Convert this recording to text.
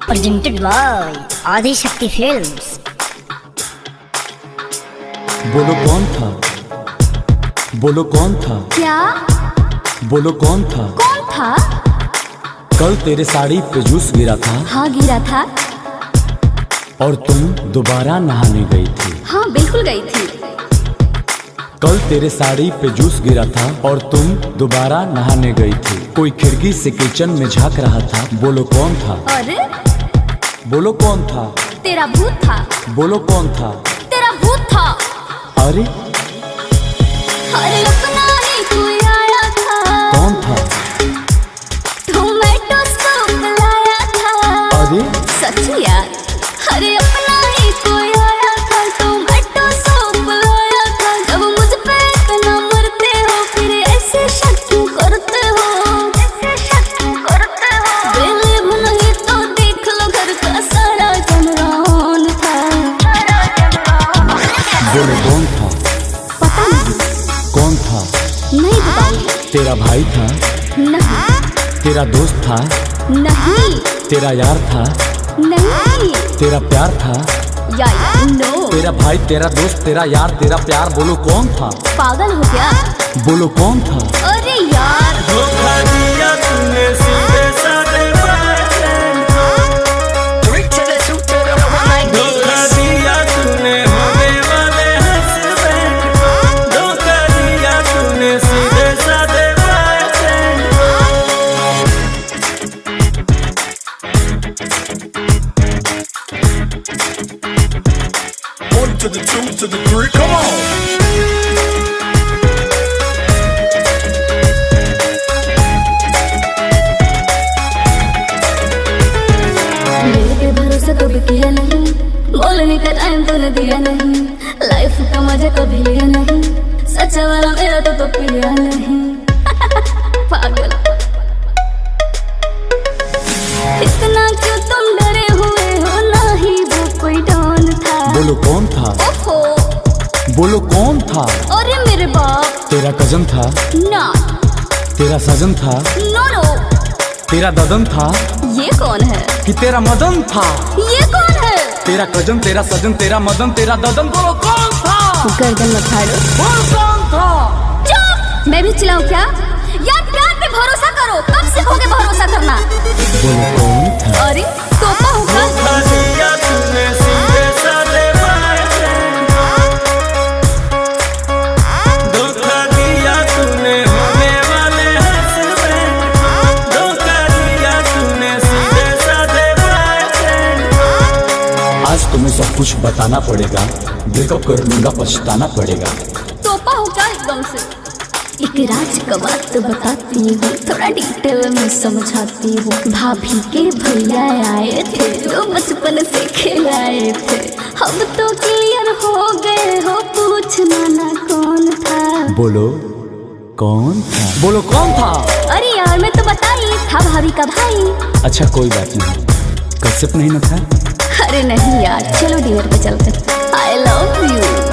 presented by Adi Shakti Films। बोलो कौन था, बोलो कौन था, क्या बोलो कौन था, कौन था? कल तेरे साड़ी पे जूस गिरा था। हाँ गिरा था। और तुम दोबारा नहाने गई थी। हाँ बिल्कुल गई थी। कल तेरे साड़ी पे जूस गिरा था और तुम दोबारा नहाने गई थी। कोई खिड़की से किचन में झांक रहा था। बोलो कौन था, अरे बोलो कौन था, तेरा भूत था। बोलो कौन था, तेरा भूत था। अरे अरे अपना ही कोई आया था। कौन था, टोमेटो सूप लाया था। अरे सच यार। अरे अपना ही कोई आया था, टोमेटो सूप लाया था। जब मुझ पे इतना मरते हो फिर ऐसे शक क्यों करते हो, ऐसे शक क्यों करते हो? बेलिब नहीं तो देख लो घर का सारा जमरान था। बोलो कौन था, पता नहीं। कौन था, नहीं बताऊंगी। तेरा भाई था, नहीं तेरा दोस्त था, नहीं तेरा यार था, नहीं तेरा प्यार था। यार नो। तेरा भाई, तेरा दोस्त, तेरा यार, तेरा प्यार। बोलो कौन था, पागल हो क्या? बोलो कौन था। अरे यार धोखा दिया तूने सीधे साधे बॉयफ्रेंड को। धोखा दिया तूने होने वाले हस्बैंड को। धोखा दिया तूने सीधे साधे बॉयफ्रेंड को। One to the two to the three, come on. मेरे पे भरोसा कभी किया नहीं, बोलने का टाइम तूने दिया नहीं। लाइफ का मजा कभी लिया नहीं, सच्चा वाला मेरा तो पिया नहीं। पागल। इतना क्यों तुम डरे हुए हो, ना ही वो कोई डॉन था। बोलो कौन था, ओहो बोलो कौन था। अरे मेरे बाप। तेरा कजन था, ना तेरा सजन था, नो नो। तेरा ददन था ये कौन है? कि तेरा मदन था। ये कौन है? तेरा कजन, तेरा सजन, तेरा मदन, तेरा ददन। बोलो कौन था, गर्दन मत फाड़ो। बोलो कौन था। चुप! मैं भी चिल्लाऊं क्या? यार प्यार पे भरोसा करो, कब सीखोगे भरोसा करना? बोलो कौन था, अरे तोपा होगा। धोखा दिया तूने सीधे साधे बॉयफ्रेंड को। धोखा दिया तूने होने वाले हस्बैंड को। धोखा दिया तूने सीधे साधे बॉयफ्रेंड को। आज तुम्हें सब कुछ बताना पड़ेगा। ब्रेकअप कर लूंगा, पछताना पड़ेगा। तोपा होगा एकदम से। एक राज का बात बताती हूँ, थोड़ा डिटेल में समझाती हूँ। भाभी के भैया आए थे जो बचपन से खिलाए थे। अब तो क्लियर हो गए हो, पूछना ना कौन था। बोलो कौन था, बोलो कौन था। अरे यार मैं तो बता ही था, भाभी का भाई। अच्छा कोई बात नहीं, कश्यप नहीं ना था। अरे नहीं यार, चलो डिनर पे चलते। I love you.